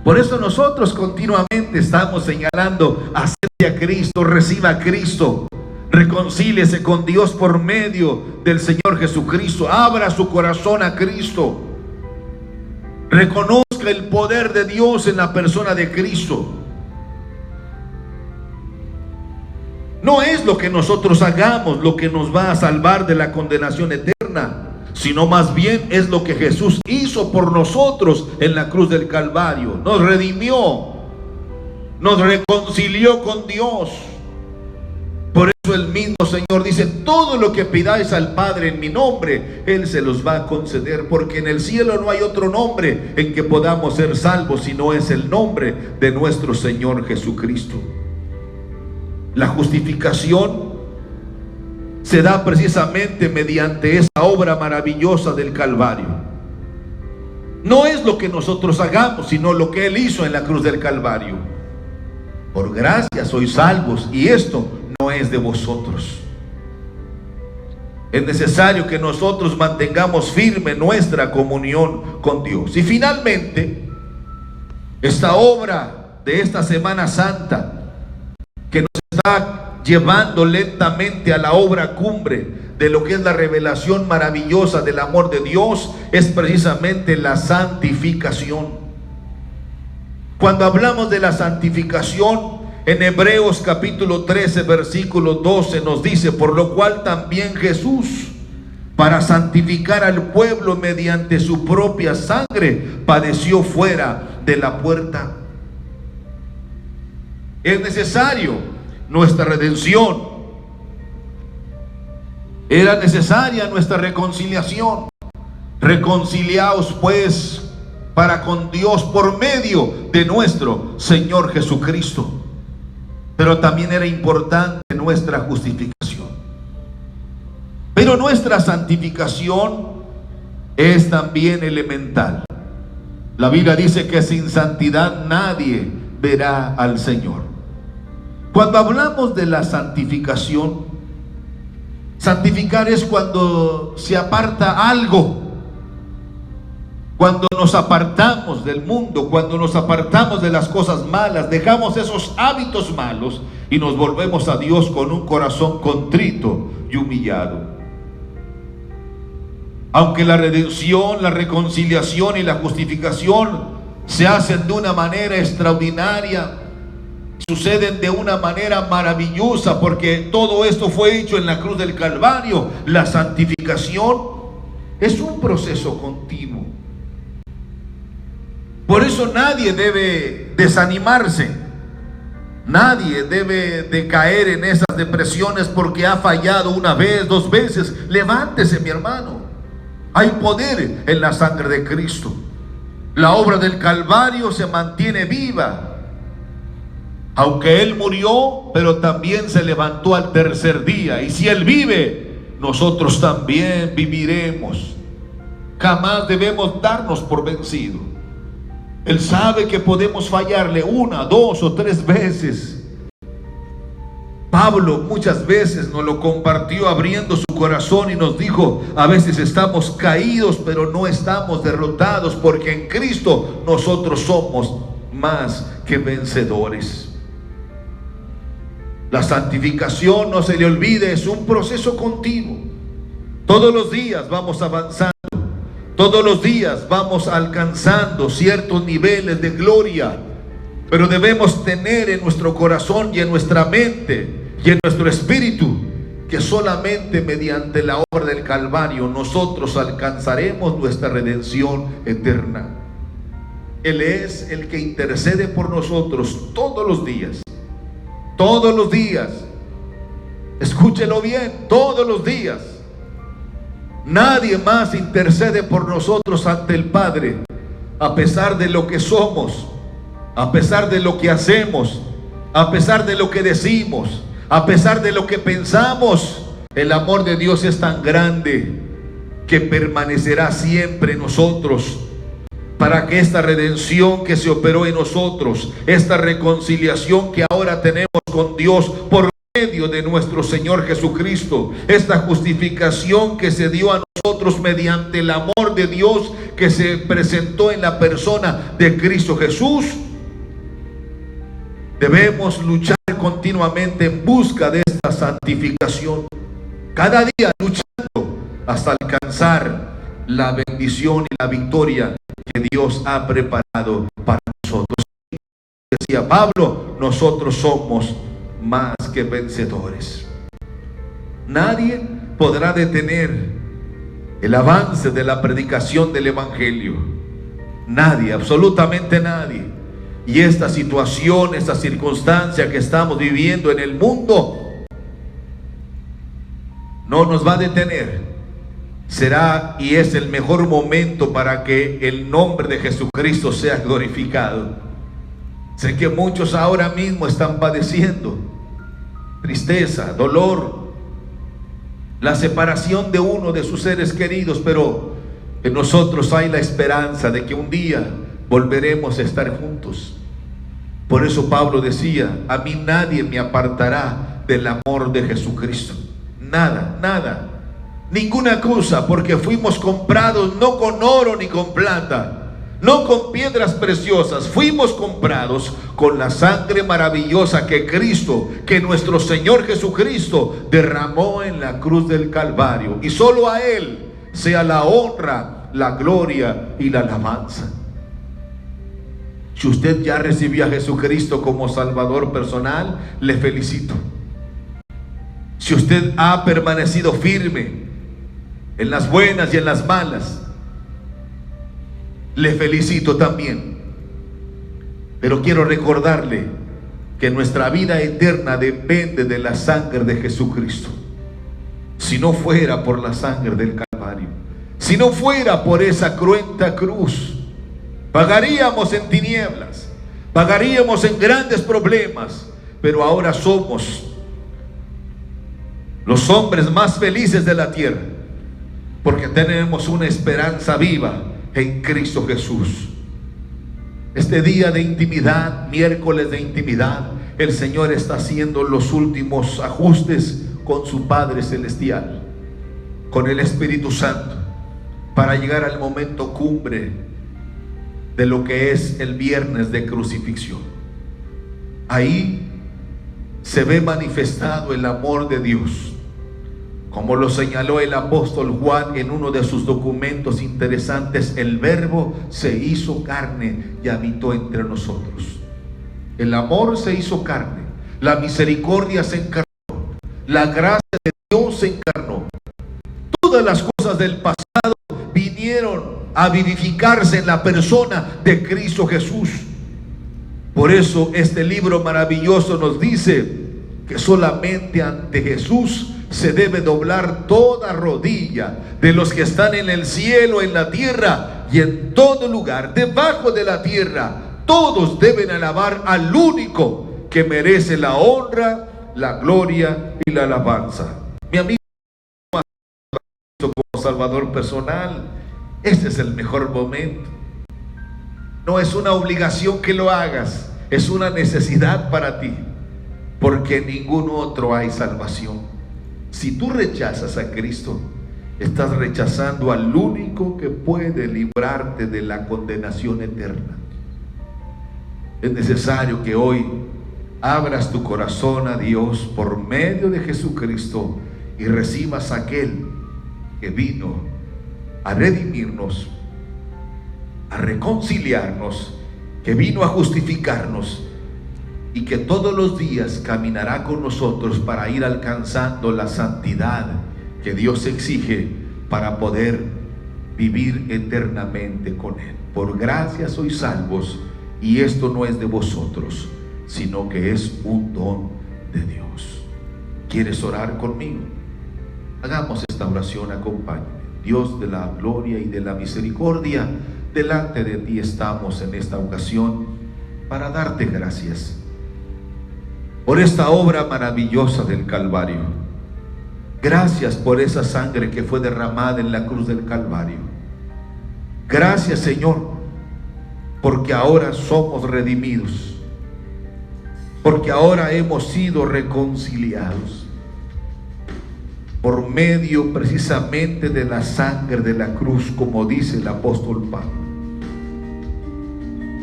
Por eso nosotros continuamente estamos señalando: acepte a Cristo, reciba a Cristo, reconcíliese con Dios por medio del Señor Jesucristo, abra su corazón a Cristo, reconozca el poder de Dios en la persona de Cristo. No es lo que nosotros hagamos lo que nos va a salvar de la condenación eterna, sino más bien es lo que Jesús hizo por nosotros en la cruz del Calvario. Nos redimió, nos reconcilió con Dios. Por eso el mismo Señor dice: todo lo que pidáis al Padre en mi nombre, Él se los va a conceder, porque en el cielo no hay otro nombre en que podamos ser salvos, sino es el nombre de nuestro Señor Jesucristo. La justificación se da precisamente mediante esa obra maravillosa del Calvario. No es lo que nosotros hagamos, sino lo que Él hizo en la cruz del Calvario. Por gracia sois salvos, y esto no es de vosotros. Es necesario que nosotros mantengamos firme nuestra comunión con Dios. Y finalmente, esta obra de esta Semana Santa, que nos está llevando lentamente a la obra cumbre de lo que es la revelación maravillosa del amor de Dios, es precisamente la santificación. Cuando hablamos de la santificación, en Hebreos capítulo 13 versículo 12 nos dice: por lo cual también Jesús, para santificar al pueblo mediante su propia sangre, padeció fuera de la puerta. Es necesario nuestra redención. Era necesaria nuestra reconciliación. Reconciliaos pues para con Dios por medio de nuestro Señor Jesucristo. Pero también era importante nuestra justificación. Pero nuestra santificación es también elemental. La Biblia dice que sin santidad nadie verá al Señor. Cuando hablamos de la santificación, santificar es cuando se aparta algo, cuando nos apartamos del mundo, cuando nos apartamos de las cosas malas, dejamos esos hábitos malos y nos volvemos a Dios con un corazón contrito y humillado. Aunque la redención, la reconciliación y la justificación se hacen de una manera extraordinaria, suceden de una manera maravillosa, porque todo esto fue hecho en la cruz del Calvario, la santificación es un proceso continuo. Por eso nadie debe desanimarse, nadie debe de caer en esas depresiones porque ha fallado una vez, dos veces. Levántese, mi hermano, hay poder en la sangre de Cristo. La obra del Calvario se mantiene viva. Aunque Él murió, pero también se levantó al tercer día. Y si Él vive, nosotros también viviremos. Jamás debemos darnos por vencido. Él sabe que podemos fallarle una, dos o tres veces. Pablo muchas veces nos lo compartió abriendo su corazón y nos dijo: a veces estamos caídos, pero no estamos derrotados, porque en Cristo nosotros somos más que vencedores. La santificación, no se le olvide, es un proceso continuo. Todos los días vamos avanzando, todos los días vamos alcanzando ciertos niveles de gloria, pero debemos tener en nuestro corazón y en nuestra mente y en nuestro espíritu que solamente mediante la obra del Calvario nosotros alcanzaremos nuestra redención eterna. Él es el que intercede por nosotros todos los días. Todos los días, escúchelo bien, todos los días. Nadie más intercede por nosotros ante el Padre, a pesar de lo que somos, a pesar de lo que hacemos, a pesar de lo que decimos, a pesar de lo que pensamos. El amor de Dios es tan grande que permanecerá siempre en nosotros, para que esta redención que se operó en nosotros, esta reconciliación que ahora tenemos con Dios por medio de nuestro Señor Jesucristo, esta justificación que se dio a nosotros mediante el amor de Dios que se presentó en la persona de Cristo Jesús, debemos luchar continuamente en busca de esta santificación, cada día luchando hasta alcanzar la bendición y la victoria que Dios ha preparado para nosotros. Decía Pablo, nosotros somos más que vencedores. Nadie podrá detener el avance de la predicación del Evangelio. Nadie, absolutamente nadie. Y esta situación, esta circunstancia que estamos viviendo en el mundo no nos va a detener. Será y es el mejor momento para que el nombre de Jesucristo sea glorificado. Sé que muchos ahora mismo están padeciendo tristeza, dolor, la separación de uno de sus seres queridos, pero en nosotros hay la esperanza de que un día volveremos a estar juntos. Por eso Pablo decía, a mí nadie me apartará del amor de Jesucristo. Nada, nada, ninguna cosa, porque fuimos comprados no con oro ni con plata, no con piedras preciosas, fuimos comprados con la sangre maravillosa que Cristo, que nuestro Señor Jesucristo derramó en la cruz del Calvario. Y solo a Él sea la honra, la gloria y la alabanza. Si usted ya recibió a Jesucristo como Salvador personal, le felicito. Si usted ha permanecido firme en las buenas y en las malas, le felicito también. Pero quiero recordarle que nuestra vida eterna depende de la sangre de Jesucristo. Si no fuera por la sangre del Calvario, si no fuera por esa cruenta cruz, pagaríamos en tinieblas, pagaríamos en grandes problemas. Pero ahora somos los hombres más felices de la tierra, porque tenemos una esperanza viva en Cristo Jesús. Este día de intimidad, miércoles de intimidad, el Señor está haciendo los últimos ajustes con su Padre Celestial, con el Espíritu Santo, para llegar al momento cumbre de lo que es el viernes de crucifixión. Ahí se ve manifestado el amor de Dios, como lo señaló el apóstol Juan en uno de sus documentos interesantes: el Verbo se hizo carne y habitó entre nosotros. El amor se hizo carne, la misericordia se encarnó, la gracia de Dios se encarnó. Todas las cosas del pasado vinieron a vivificarse en la persona de Cristo Jesús. Por eso este libro maravilloso nos dice que solamente ante Jesús se debe doblar toda rodilla de los que están en el cielo, en la tierra y en todo lugar debajo de la tierra. Todos deben alabar al único que merece la honra, la gloria y la alabanza. Mi amigo, como Salvador personal, este es el mejor momento. No es una obligación que lo hagas, es una necesidad para ti, porque en ningún otro hay salvación. Si tú rechazas a Cristo, estás rechazando al único que puede librarte de la condenación eterna. Es necesario que hoy abras tu corazón a Dios por medio de Jesucristo y recibas a aquel que vino a redimirnos, a reconciliarnos, que vino a justificarnos, y que todos los días caminará con nosotros para ir alcanzando la santidad que Dios exige para poder vivir eternamente con Él. Por gracia sois salvos, y esto no es de vosotros, sino que es un don de Dios. ¿Quieres orar conmigo? Hagamos esta oración, acompáñame. Dios de la gloria y de la misericordia, delante de ti estamos en esta ocasión para darte gracias por esta obra maravillosa del Calvario. Gracias por esa sangre que fue derramada en la cruz del Calvario. Gracias, Señor, porque ahora somos redimidos. porque ahora hemos sido reconciliados por medio precisamente de la sangre de la cruz, como dice el apóstol Pablo.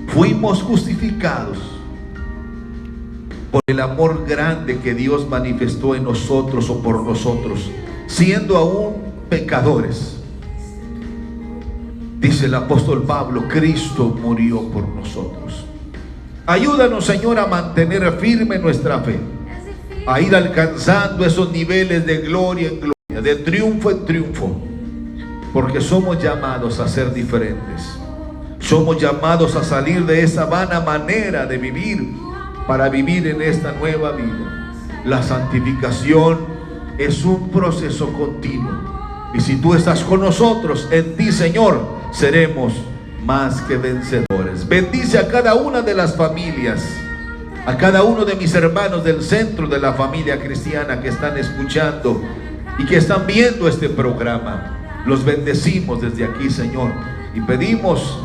Fuimos justificados por el amor grande que Dios manifestó en nosotros o por nosotros, siendo aún pecadores. Dice el apóstol Pablo, Cristo murió por nosotros. Ayúdanos, Señor, a mantener firme nuestra fe, a ir alcanzando esos niveles de gloria en gloria, de triunfo en triunfo, porque somos llamados a ser diferentes. Somos llamados a salir de esa vana manera de vivir para vivir en esta nueva vida. La santificación es un proceso continuo, y si tú estás con nosotros, en ti, Señor, seremos más que vencedores. Bendice a cada una de las familias, a cada uno de mis hermanos del centro de la familia cristiana que están escuchando y que están viendo este programa. Los bendecimos desde aquí, Señor, y pedimos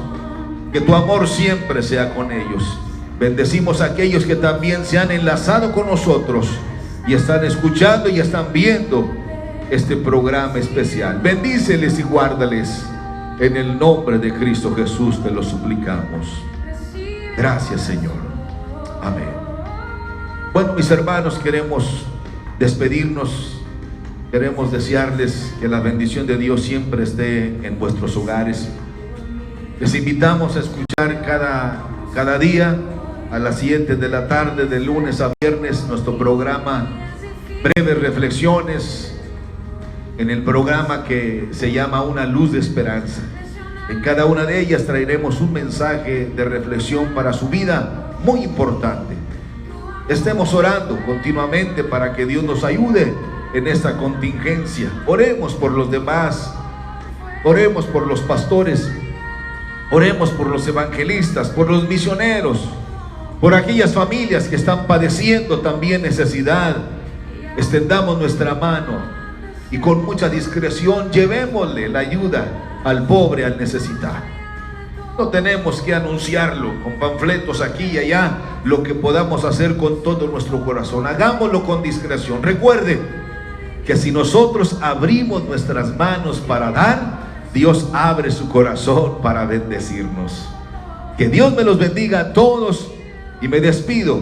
que tu amor siempre sea con ellos. Bendecimos a aquellos que también se han enlazado con nosotros y están escuchando y están viendo este programa especial. Bendíceles y guárdales. En el nombre de Cristo Jesús te lo suplicamos. Gracias, Señor. Amén. Bueno, mis hermanos, queremos despedirnos. Queremos desearles que la bendición de Dios siempre esté en vuestros hogares. Les invitamos a escuchar cada día a las 7 de la tarde, de lunes a viernes, nuestro programa Breves Reflexiones, en el programa que se llama Una Luz de Esperanza. En cada una de ellas traeremos un mensaje de reflexión para su vida muy importante. Estemos orando continuamente para que Dios nos ayude en esta contingencia. Oremos por los demás, oremos por los pastores, oremos por los evangelistas, por los misioneros, por aquellas familias que están padeciendo también necesidad. Extendamos nuestra mano y con mucha discreción llevémosle la ayuda al pobre, al necesitado. No tenemos que anunciarlo con panfletos aquí y allá, lo que podamos hacer con todo nuestro corazón. Hagámoslo con discreción. Recuerde que si nosotros abrimos nuestras manos para dar, Dios abre su corazón para bendecirnos. Que Dios me los bendiga a todos, y me despido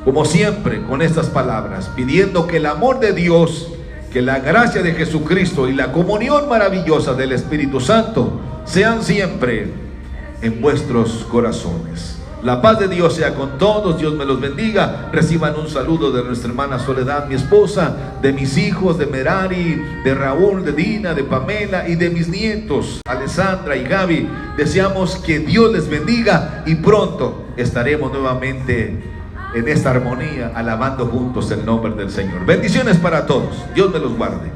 como siempre con estas palabras, pidiendo que el amor de Dios, que la gracia de Jesucristo y la comunión maravillosa del Espíritu Santo sean siempre en vuestros corazones. La paz de Dios sea con todos. Dios me los bendiga. Reciban un saludo de nuestra hermana Soledad, mi esposa, de mis hijos, de Merari, de Raúl, de Dina, de Pamela y de mis nietos, Alessandra y Gaby. Deseamos que Dios les bendiga y pronto estaremos nuevamente en esta armonía, alabando juntos el nombre del Señor. Bendiciones para todos. Dios me los guarde.